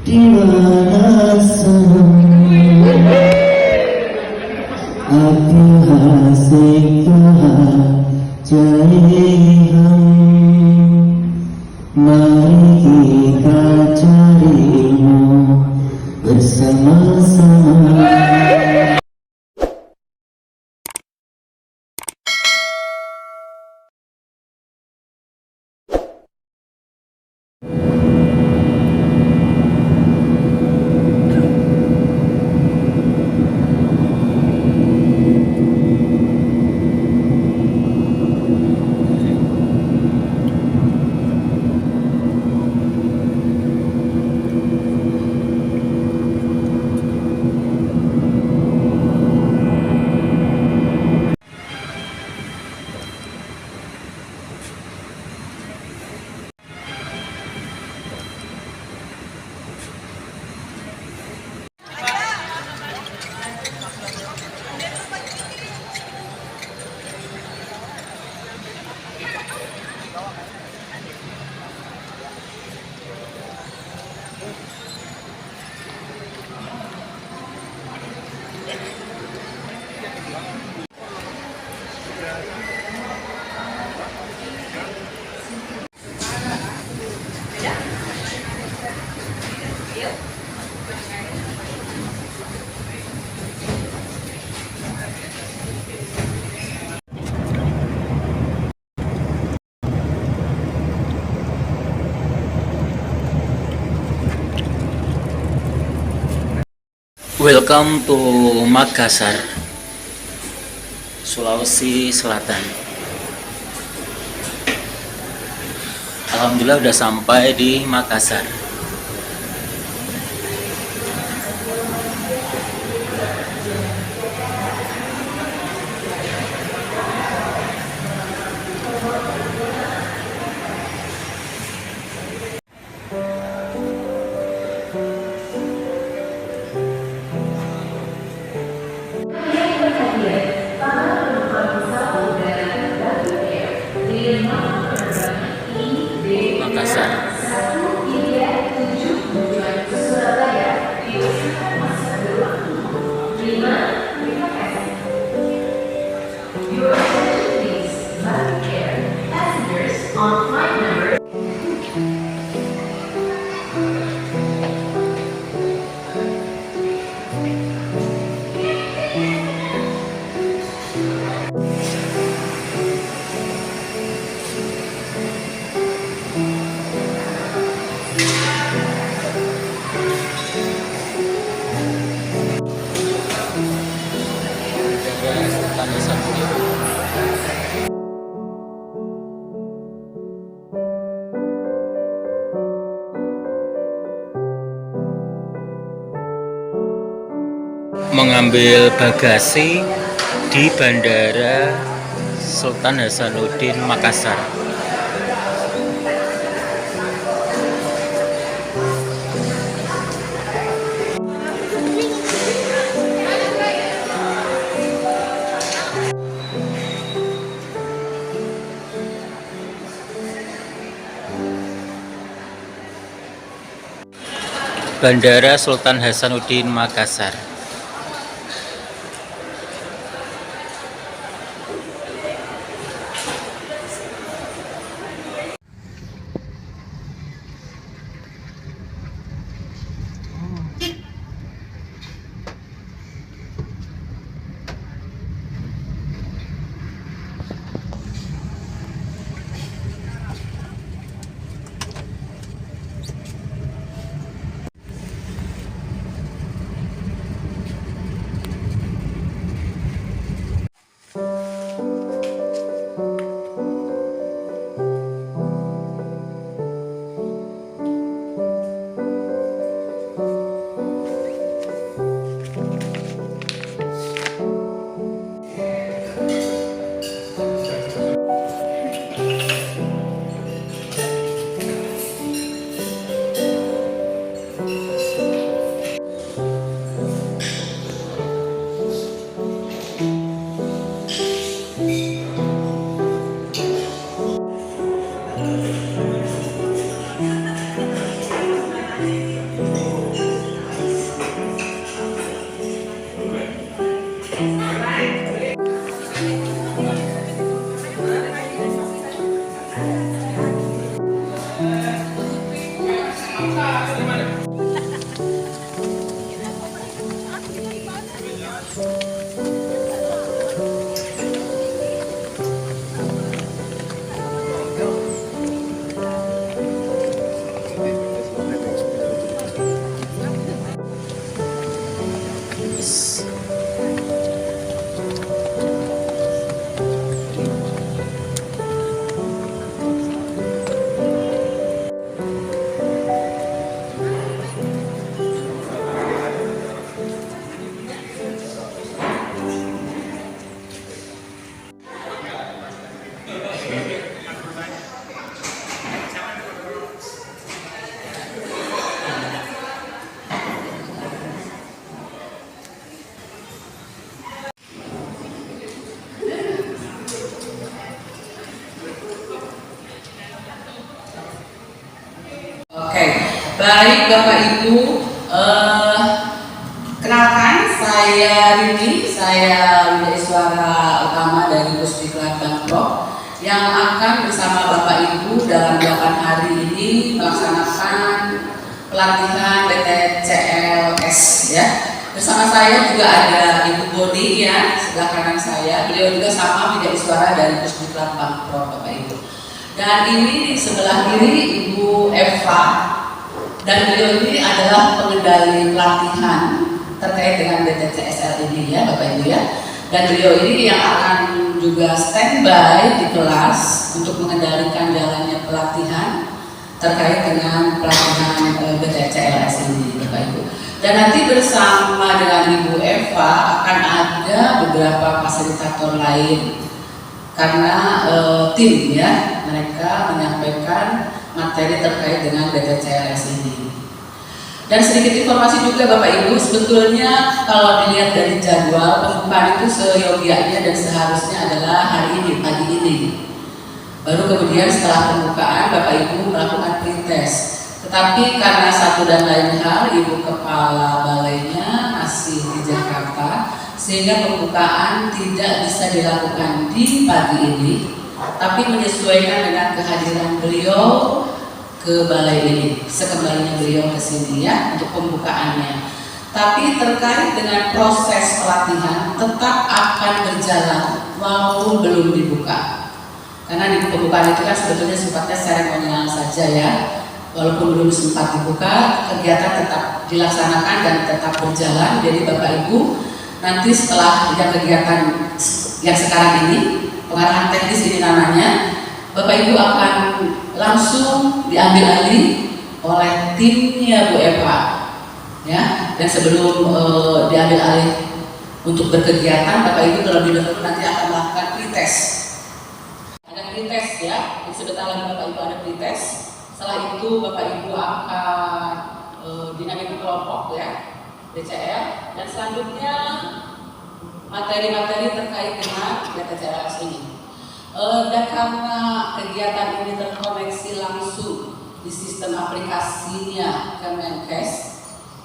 दीवाना सनम अब यहाँ से कहाँ जाए हम mari kita carimu bersama-sama. Welcome to Makassar, Sulawesi Selatan. Alhamdulillah udah sampai di Makassar. Makassar. Mengambil bagasi di Bandara Sultan Hasanuddin Makassar. Bandara Sultan Hasanuddin Makassar. Oke, baik Bapak Ibu, kenalkan saya Rini, saya Widyaswara Utama dari Pusdiklat Bangprop yang akan bersama Bapak Ibu dalam 8 hari ini melaksanakan pelatihan BTCLS ya. Bersama saya juga ada Ibu Boni ya, sebelah kanan saya. Beliau juga sama Widyaswara dari Pusdiklat Bangprop Bapak Ibu. Dan ini di sebelah kiri Ibu Eva, dan beliau ini adalah pengendali pelatihan terkait dengan BTCSL ini ya Bapak Ibu ya. Dan beliau ini yang akan juga standby di kelas untuk mengendalikan jalannya pelatihan terkait dengan pelatihan BTCLS ini Bapak Ibu. Dan nanti bersama dengan Ibu Eva akan ada beberapa fasilitator lain karena tim ya, mereka menyampaikan materi terkait dengan BTCLS ini. Dan sedikit informasi juga Bapak Ibu, sebetulnya kalau dilihat dari jadwal pembukaan itu seyogianya dan seharusnya adalah hari ini, pagi ini. Baru kemudian setelah pembukaan Bapak Ibu melakukan pretest. Tetapi karena satu dan lain hal, Ibu Kepala Balainya masih di Jakarta, sehingga pembukaan tidak bisa dilakukan di pagi ini, tapi menyesuaikan dengan kehadiran beliau ke balai ini, sekembalinya beliau ke sini ya untuk pembukaannya. Tapi terkait dengan proses pelatihan tetap akan berjalan walaupun belum dibuka. Karena di pembukaan itu kan sebetulnya sifatnya seremonial saja ya. Walaupun belum sempat dibuka, kegiatan tetap dilaksanakan dan tetap berjalan. Jadi Bapak Ibu, nanti setelah kegiatan yang sekarang ini, pengarahan teknis ini namanya, Bapak Ibu akan langsung diambil alih oleh timnya Bu Eva, ya. Dan sebelum diambil alih untuk berkegiatan, Bapak Ibu terlebih dahulu nanti akan melakukan pretest. Ada pretest ya, sebentar lagi Bapak Ibu ada pretest. Setelah itu Bapak Ibu akan dinamika kelompok ya, BCL, dan selanjutnya materi-materi terkait dengan BTCLS ini. Dan karena kegiatan ini terkoneksi langsung di sistem aplikasinya Kemenkes,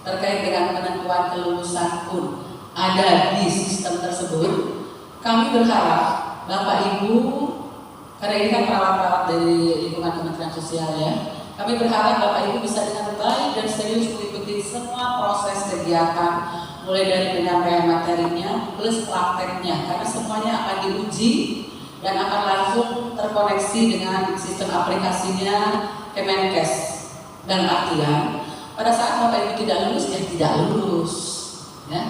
terkait dengan penentuan kelulusan pun ada di sistem tersebut, kami berharap Bapak Ibu, karena ini kan perawat-perawat dari lingkungan Kementerian Sosial ya, kami berharap Bapak Ibu bisa dengan baik dan serius mengikuti semua proses kegiatan, mulai dari penyampaian materinya plus prakteknya, karena semuanya akan diuji dan akan langsung terkoneksi dengan sistem aplikasinya Kemenkes. Dan artian pada saat Bapak Ibu tidak lulus ya tidak lulus ya.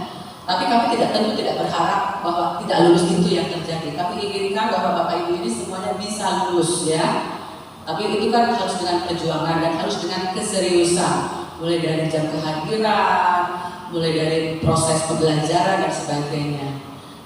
Tapi kami tentu tidak berharap bahwa tidak lulus itu yang terjadi. Kami inginkan bahwa Bapak Ibu ini semuanya bisa lulus ya. Tapi itu kan harus dengan perjuangan dan harus dengan keseriusan, mulai dari jam kehadiran, mulai dari proses pembelajaran dan sebagainya.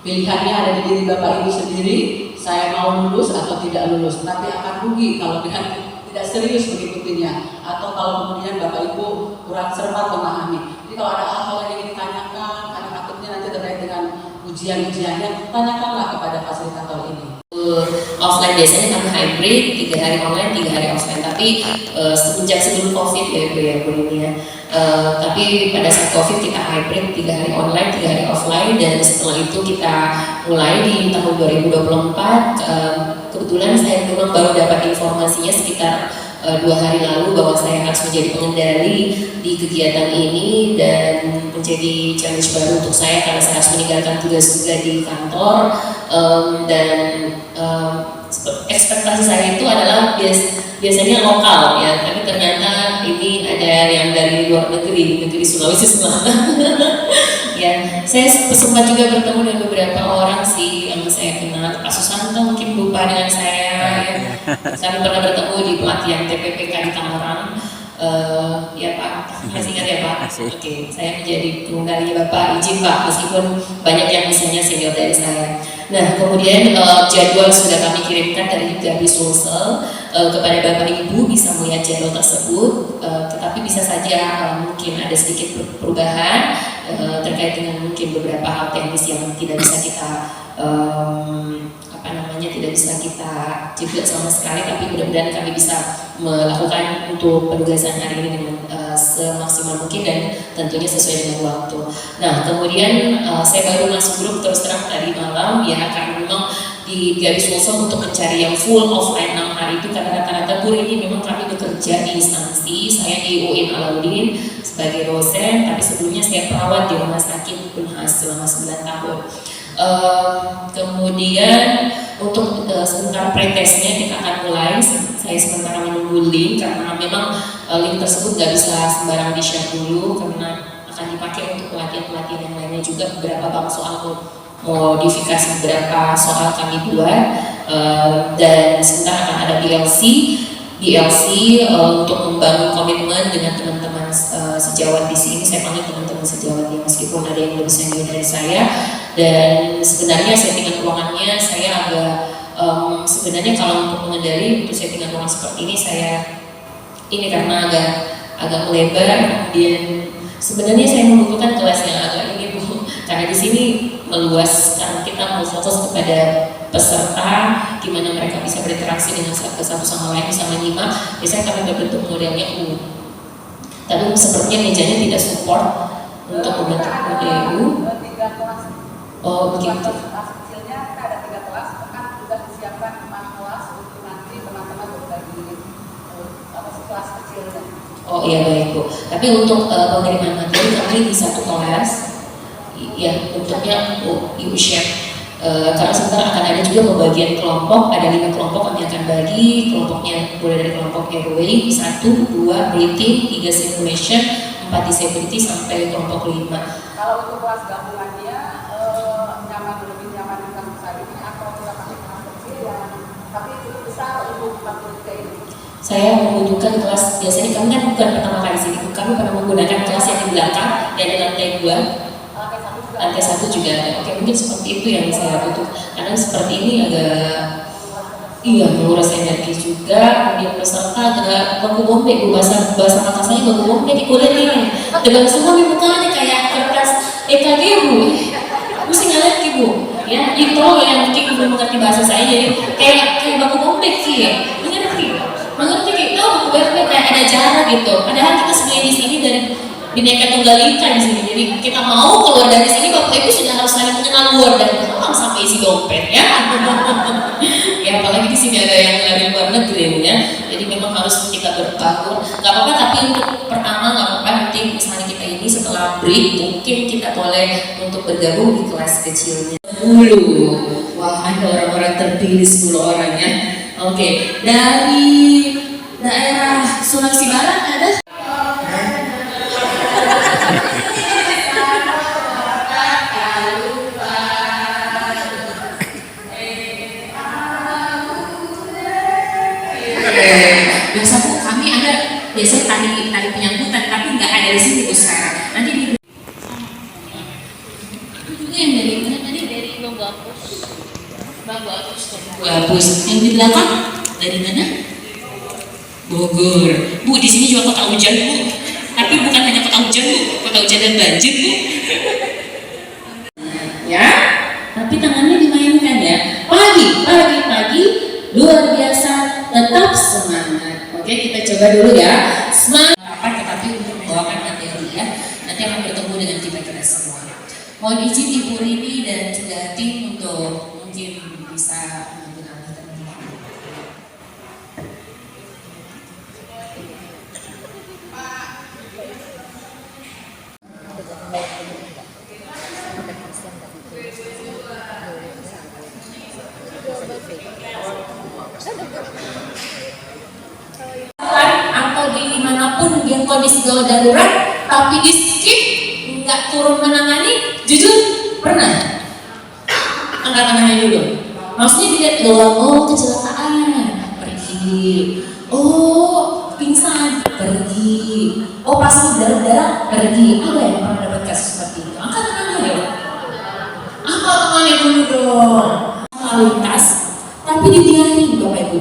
Pilihannya ada di diri Bapak Ibu sendiri, saya mau lulus atau tidak lulus. Tapi akan rugi kalau tidak serius mengikutinya, atau kalau kemudian Bapak Ibu kurang cermat memahami. Jadi kalau ada hal-hal yang ingin ditanyakan, ada takutnya nanti terkait dengan ujian-ujiannya, tanyakanlah kepada fasilitator ini. offline. Biasanya kami hybrid, 3 hari online, 3 hari offline. Tapi semenjak sebelum COVID ya Bu ya, Bu ini ya. Tapi pada saat COVID kita hybrid, 3 hari online, 3 hari offline, dan setelah itu kita mulai di tahun 2024. Kebetulan saya memang baru dapat informasinya sekitar 2 hari lalu bahwa saya harus menjadi pengendali di kegiatan ini, dan menjadi challenge baru untuk saya karena saya harus meninggalkan tugas juga di kantor. Dan ekspektasi saya itu adalah biasanya lokal ya, tapi ternyata ini ada yang dari luar negeri Sulawesi Selatan. Ya, saya sempat juga bertemu dengan beberapa orang sih yang saya kenal. Pak Susanto mungkin lupa dengan saya. Ya. Saya pernah bertemu di pelatihan TPPK di Tangerang. Ya Pak, masih ingat ya Pak? Oke, saya menjadi pengendalinya Bapak, izin Pak, meskipun banyak yang misalnya senior dari saya. Nah, kemudian jadwal sudah kami kirimkan dari Gabi Sulsel kepada Bapak Ibu, bisa melihat jadwal tersebut, tetapi bisa saja mungkin ada sedikit perubahan terkait dengan mungkin beberapa hal teknis yang tidak bisa kita tidak bisa kita jeblok sama sekali, tapi mudah-mudahan kami bisa melakukan untuk penugasan hari ini dengan semaksimal mungkin dan tentunya sesuai dengan waktu. Nah, kemudian saya baru masuk grup terus terang tadi malam ya, karena memang di Garis Wolsom untuk mencari yang full offline 6 hari itu karena rata-rata guru ini memang kami bekerja di instansi. Saya di UIN Alauddin sebagai dosen, tapi sebelumnya saya perawat di rumah sakit Unhas selama 9 tahun. Kemudian untuk sementara pretestnya kita akan mulai. Saya sementara menunggu link karena memang link tersebut nggak bisa sembarang di-share dulu karena akan dipakai untuk pelatihan-pelatihan yang lainnya juga. Beberapa bang soal modifikasi beberapa soal kami buat, dan sebentar akan ada BLC untuk membangun komitmen dengan teman-teman sejawat di sini. Saya panggil teman-teman sejawat ya, meskipun ada yang lebih senior dari saya. Dan sebenarnya settingan ruangannya saya agak sebenarnya kalau untuk mengendali untuk settingan ruangan seperti ini saya ini karena agak melebar, dan sebenarnya saya membutuhkan kelas yang agak ini Bu, karena di sini meluas karena kita mau fokus kepada peserta, gimana mereka bisa berinteraksi dengan satu sama lain, bisa menyimak. Biasanya kami berbentuk modelnya U, tapi sepertinya mejanya tidak support untuk membentuk model U. Oh begitu. Kelas kecilnya kita ada 3 kelas, kan sudah disiapkan 4 kelas untuk nanti teman-teman berbagi kelas kecilnya. Oh iya baik Bu. Tapi untuk penerimaan materi kami di 1 kelas, ya bentuknya U shape. Karena sebentar akan ada juga pembagian kelompok, ada 5 kelompok kami akan bagi. Kelompoknya mulai dari kelompok airway 1, 2 breathing, 3 simulation, 4 disability sampai kelompok 5. Kalau untuk kelas gabungannya lebih nyaman di kampus hari ini atau kita pakai kelas kecil yang tapi cukup besar untuk 40 ini? Saya membutuhkan kelas, biasanya kami kan bukan pertama kali sini, kami pernah menggunakan kelas yang di belakang dan di lantai 2, lantai 1 juga ada. Oke, mungkin seperti itu yang saya butuh, karena seperti ini agak menguras energi juga. Kemudian peserta ada baku bombek, bahasa Makassarnya baku bombek di kulit ini dengan semua mukanya kayak kertas EKG Bu. Mesti ngerti Bu, ya itu yang mungkin belum mengerti bahasa saya, jadi kayak baku bombek sih, mengerti kita baku bombek kayak ada jarak gitu. Padahal kita sebenarnya di sini dari Bhinneka Tunggal Ika di sini, jadi kita mau keluar dari sini Bapak Ibu sudah harus saling mengenal luar dan dalam sampai isi dompet ya. Ya apalagi di sini ada yang dari luar negeri ya, jadi memang harus kita berbaur. Gak apa-apa, tapi untuk pertama gak apa-apa, nanti misalnya kita ini setelah break mungkin kita boleh untuk bergabung di kelas kecilnya dulu. Wah, ada orang-orang terpilih 10 orang ya. Oke, dari daerah Sulawesi Barat ada. Biasanya kami ada biasanya tali penyambutan, tapi nggak ada di sini Bu sekarang. Nanti di itu juga yang dari mana tadi? Dari Bagapus. Yang di belakang dari mana? Bogor. Bu, di sini juga kota hujan Bu. Tapi bukan hanya kota hujan Bu, kota hujan dan banjir Bu. Ya, tapi tangannya dimainkan ya. Pagi tetap semangat. Oke, kita coba dulu ya. Semangat apa tetapi untuk membawakan materi ya. Nanti akan bertemu dengan kita semua. Mohon izin Ibu Rini dan juga tim untuk mungkin bisa mengambil alih terlebih dahulu. Atau dimanapun dia kondisi gawat darurat tapi di skip nggak turun menangani, jujur pernah? Angkat tangannya dulu. Maksudnya dilihat doang, oh kecelakaan pergi, oh pingsan pergi, oh pasang darah pergi. Ada yang pernah dapat kasus seperti itu? Angkat tangannya ya. Angkat tangannya dulu dong. Lalu lintas tapi dibiarin Bapak Ibu.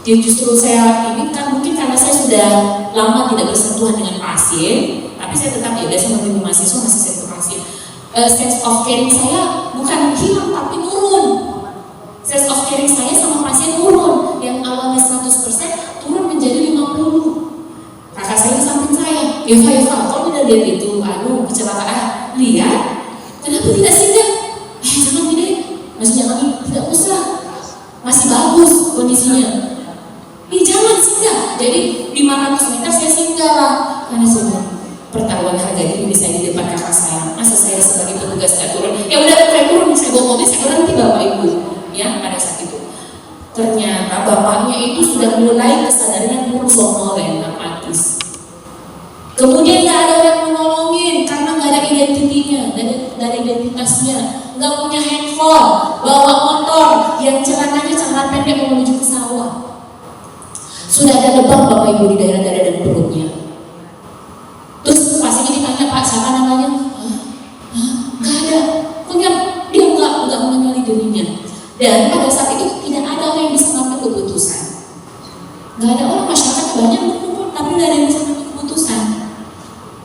Jadi justru saya ini kan mungkin karena saya sudah lama tidak bersentuhan dengan pasien, tapi saya tetap ya biasa membimbing mahasiswa masih sentuh pasien. Sense of caring saya bukan hilang tapi nurun. Sense of caring saya sama pasien nurun, yang awalnya 100% turun menjadi 50. Kakak saya di samping saya, Eva, kau udah lihat itu, kecelakaan, lihat, kenapa tidak singgah? Jangan gini, maksudnya kami tidak usah, masih bagus kondisinya. Jangan singgah. Jadi 500 meter saya singgah lah, karena sudah pertaruhan harga diri saya di depan kakak saya. Masa saya sebagai petugas gak turun? Ya udah saya turun, saya bawa mobil, saya berhenti Bapak Ibu. Ya pada saat itu. Ternyata bapaknya itu sudah mulai kesadarannya turun somnolen, apatis. Kemudian gak ada orang menolongin karena gak ada identitinya, gak ada identitasnya, gak punya handphone, bawa motor yang celananya celana pendek menuju ke sawah. Sudah ada lebam Bapak Ibu di daerah dada dan perutnya. Terus pasiennya ditanya, Pak siapa namanya? Gak ada. Punya dia nggak mengenali dirinya. Dan pada saat itu tidak ada orang yang bisa mengambil keputusan. Gak ada orang, masyarakat banyak berkumpul, tapi tidak ada yang bisa mengambil keputusan.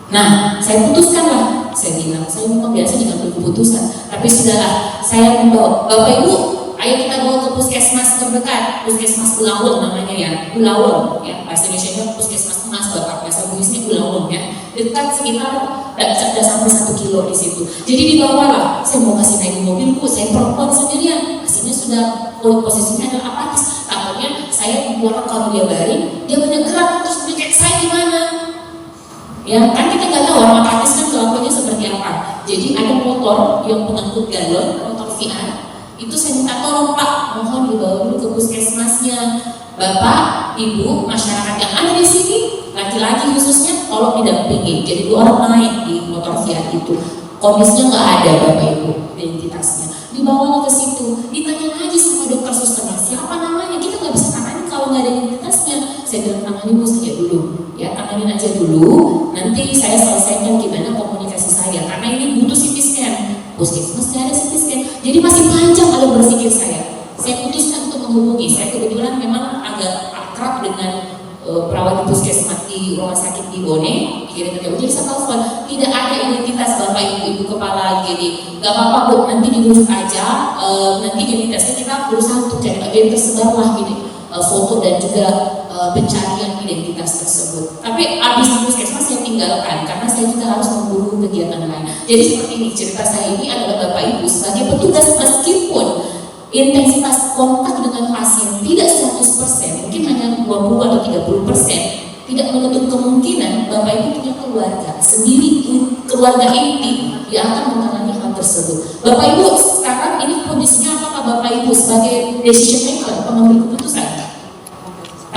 Nah, saya putuskanlah. Saya bilang, saya memang biasa mengambil keputusan, tapi sudahlah, saya membawa Bapak Ibu. Ayo kita bawa ke puskesmas terdekat, puskesmas Ulawon namanya ya, Ulawon ya, bahasa Indonesia puskesmas Mas Bapak, bahasa Bugisnya Ulawon ya, dekat sekitar tidak sampai 1 kilo di situ. Jadi dibawalah, saya mau kasih naik mobilku, saya perempuan sendirian, aslinya sudah posisinya adalah apatis, takutnya saya di belakang kalau dia baring, dia banyak gerak, terus dia kayak saya gimana? Ya kan kita nggak tahu orang apatis kan kelakuannya seperti apa. Jadi ada motor yang pengangkut galon, motor VR. Itu saya minta tolong Pak, mohon dibawa dulu ke puskesmasnya. Bapak, Ibu, masyarakat yang ada di sini, laki-laki khususnya, tolong didampingi. Jadi 2 orang naik di motor Fiat itu. Kondisinya nggak ada Bapak Ibu, identitasnya. Dibawanya ke situ, ditanya lagi sama dokter susternya, siapa namanya? Kita nggak bisa tangani kalau nggak ada identitasnya. Saya bilang tangani Bu saja dulu, ya tanganin aja dulu. Nanti saya selesaikan gimana komunikasi saya, karena ini butuh CT scan. Puskesmas nggak ada CT scan. Jadi masih panjang alur berpikir saya. Saya putuskan untuk menghubungi. Saya kebetulan memang agak akrab dengan perawat di puskesmas di rumah sakit di Bone. Jadi saya telepon, tidak ada identitas Bapak Ibu kepala GD. Gak apa-apa Bu, nanti dirujuk aja. Nanti identitasnya kita berusaha untuk cari. Biar tersebarlah gini foto dan juga pencarian identitas tersebut. Tapi abis di puskesmas saya tinggalkan karena saya juga harus memburu kegiatan lain. Jadi seperti ini, cerita saya ini adalah Bapak Ibu sebagai petugas, meskipun intensitas kontak dengan pasien tidak 100%, mungkin hanya 20 atau 30%, tidak menutup kemungkinan Bapak Ibu punya keluarga sendiri, keluarga inti yang akan menangani hal tersebut. Bapak Ibu sekarang ini kondisinya apakah Bapak Ibu sebagai decision maker, pengambil keputusan?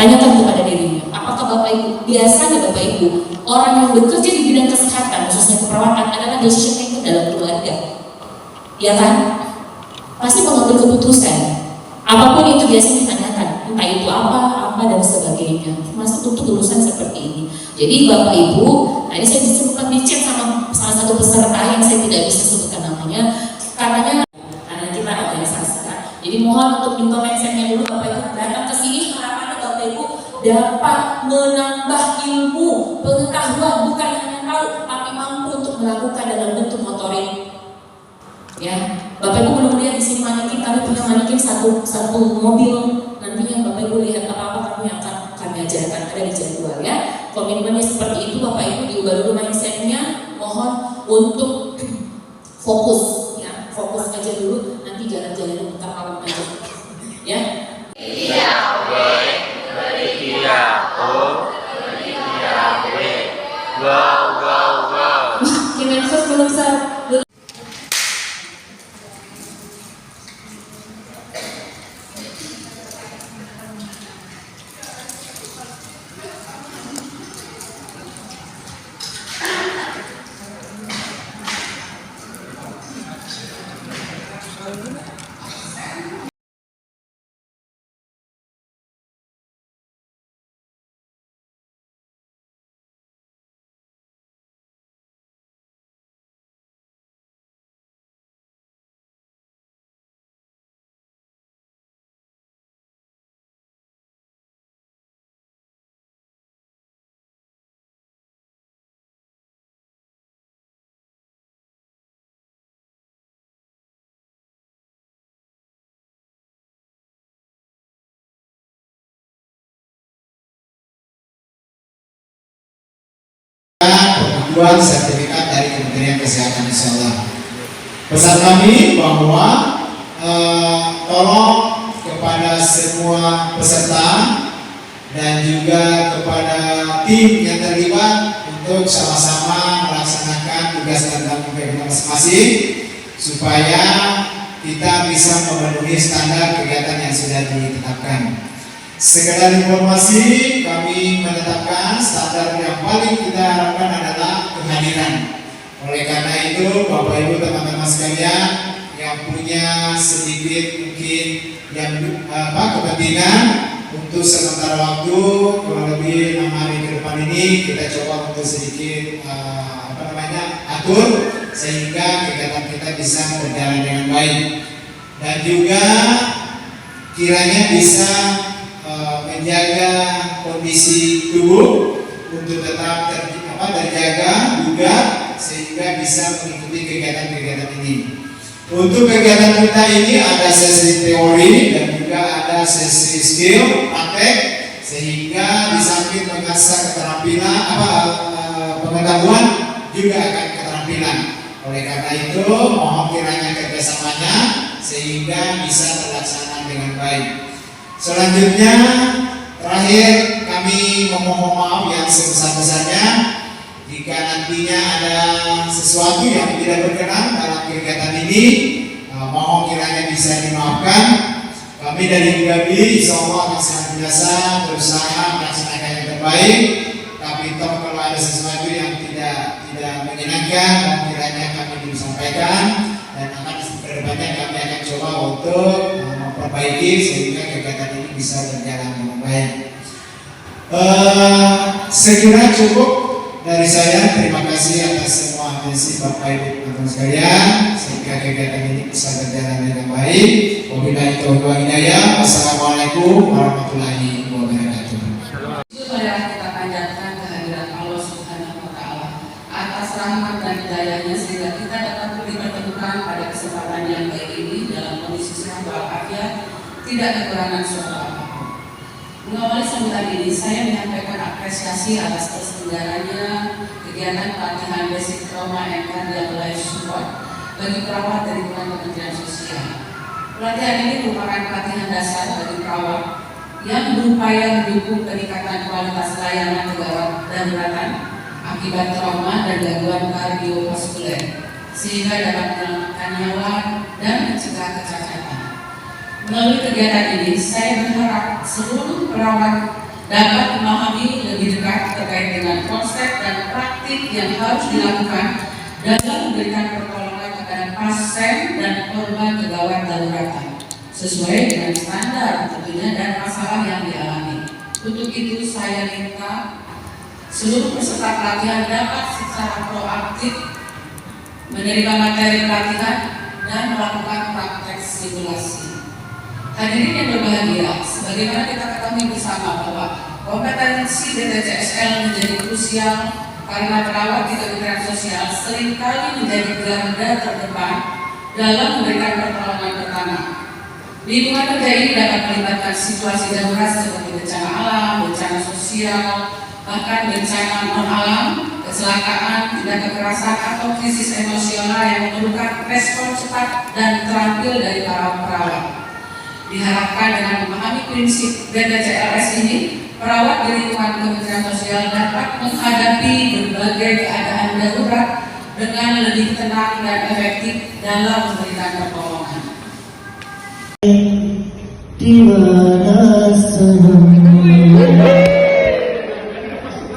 Tanyakan kepada dirinya, apakah Bapak Ibu, biasanya Bapak Ibu, orang yang bekerja di bidang kesehatan, khususnya keperawatan adalah decision maker dalam keluarga. Ya kan? Pasti mengambil keputusan. Apapun itu biasanya ditanyakan, entah itu apa dan sebagainya. Termasuk untuk urusan seperti ini. Jadi Bapak Ibu, tadi saya sempat dicek sama salah satu peserta yang saya tidak bisa sebutkan namanya, karena kita organisasikan. Jadi mohon untuk di mindsetnya dulu Bapak Ibu datang ke sini, harapannya Bapak Ibu dapat menambah ilmu, pengetahuan, bukan hanya tahu, tapi mampu untuk melakukan dalam bentuk motorik. Ya, Bapak Ibu belum lihat di sini manikin, kami punya manikin satu mobil. Nantinya Bapak Ibu lihat apa-apa momennya seperti itu, Bapak Ibu diubah dulu mindsetnya, mohon untuk fokus, ya, fokus aja dulu, nanti jalan-jalan bentar malam aja, ya. Iya, wow, wow, wow. Kemensos belum persetujuan sertifikat dari Kementerian Kesehatan, insyaallah. Pesan kami bahwa tolong kepada semua peserta dan juga kepada tim yang terlibat untuk sama-sama melaksanakan tugas dan tanggung jawab masing-masing supaya kita bisa memenuhi standar kegiatan yang sudah ditetapkan. Sekedar informasi, kami menetapkan standar yang paling kita harapkan adalah kehadiran. Oleh karena itu, Bapak Ibu teman-teman sekalian yang punya sedikit mungkin yang kepentingan untuk sementara waktu kurang lebih 6 hari ke depan ini kita coba untuk sedikit atur sehingga kegiatan kita bisa berjalan dengan baik dan juga kiranya bisa menjaga kondisi tubuh untuk tetap terjaga juga sehingga bisa mengikuti kegiatan-kegiatan ini. Untuk kegiatan kita ini ada sesi teori dan juga ada sesi skill praktek sehingga di samping mengasah keterampilan pengetahuan juga akan keterampilan. Oleh karena itu mohon kiranya kerjasamanya sehingga bisa terlaksana dengan baik. Selanjutnya terakhir kami memohon maaf yang sebesar-besarnya jika nantinya ada sesuatu yang tidak berkenan dalam kegiatan ini, mohon kiranya bisa dimaafkan. Kami dari Gabi insya Allah akan senantiasa berusaha melaksanakan yang terbaik. Tapi toh kalau ada sesuatu yang tidak menyenangkan, mohon kiranya kami disampaikan dan akan kedepannya kami akan coba untuk memperbaiki sehingga kegiatan ini bisa berjalan dengan baik. Sekiranya cukup dari saya. Terima kasih atas semua atensi Bapak Ibu teman-teman sekalian sehingga kegiatan ini bisa berjalan dengan baik. Wabillahi taufiq wal hidayah. Wassalamualaikum warahmatullahi wabarakatuh. Marilah kita panjatkan kehadiran Allah Subhanahu wa Ta'ala atas rahmat dan hidayahnya sehingga kita dapat dipertemukan pada kesempatan yang baik ini dalam kondisi sehat walafiat, tidak kekurangan suatu apapun. Mengawali sambutan ini, saya menyampaikan apresiasi atas terselenggaranya kegiatan pelatihan basic trauma and cardiac life support bagi perawat dari Kementerian Sosial. Pelatihan ini merupakan pelatihan dasar bagi perawat yang berupaya mendukung peningkatan kualitas layanan kedaruratan akibat trauma dan gangguan kardiovaskuler sehingga dapat menyelamatkan nyawa dan mencegah kecacatan. Melalui kegiatan ini, saya berharap seluruh perawat dapat memahami lebih dekat terkait dengan konsep dan praktik yang harus dilakukan dalam memberikan pertolongan kepada pasien dan korban kegawat daruratan sesuai dengan standar tentunya dan masalah yang dialami. Untuk itu saya minta seluruh peserta pelatihan dapat secara proaktif menerima materi pelatihan dan melakukan praktek simulasi. Hadirin yang berbahagia, sebagaimana kita ketahui bersama bahwa kompetensi BPJSL menjadi krusial karena perawat di Kementerian Sosial seringkali menjadi garda terdepan dalam memberikan pertolongan pertama. Lingkungan kerja ini dapat melibatkan situasi darurat seperti bencana alam, bencana sosial, bahkan bencana non alam, kecelakaan, tindak kekerasan atau krisis emosional yang memerlukan respon cepat dan terampil dari para perawat. Diharapkan dengan memahami prinsip BPJLS ini, perawat di lingkungan Kementerian Sosial dapat menghadapi berbagai keadaan darurat dengan lebih tenang dan efektif dalam memberikan pertolongan. Di mana senang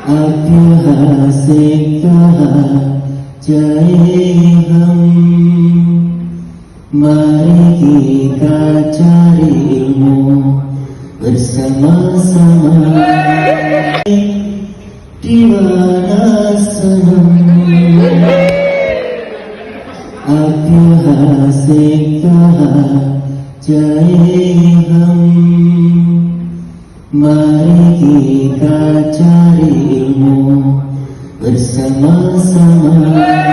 aku hasilkan jaham, mari kita cari ilmu bersama-sama. Di mana senang aku hasilkan jaham, mari kita cari ilmu bersama-sama.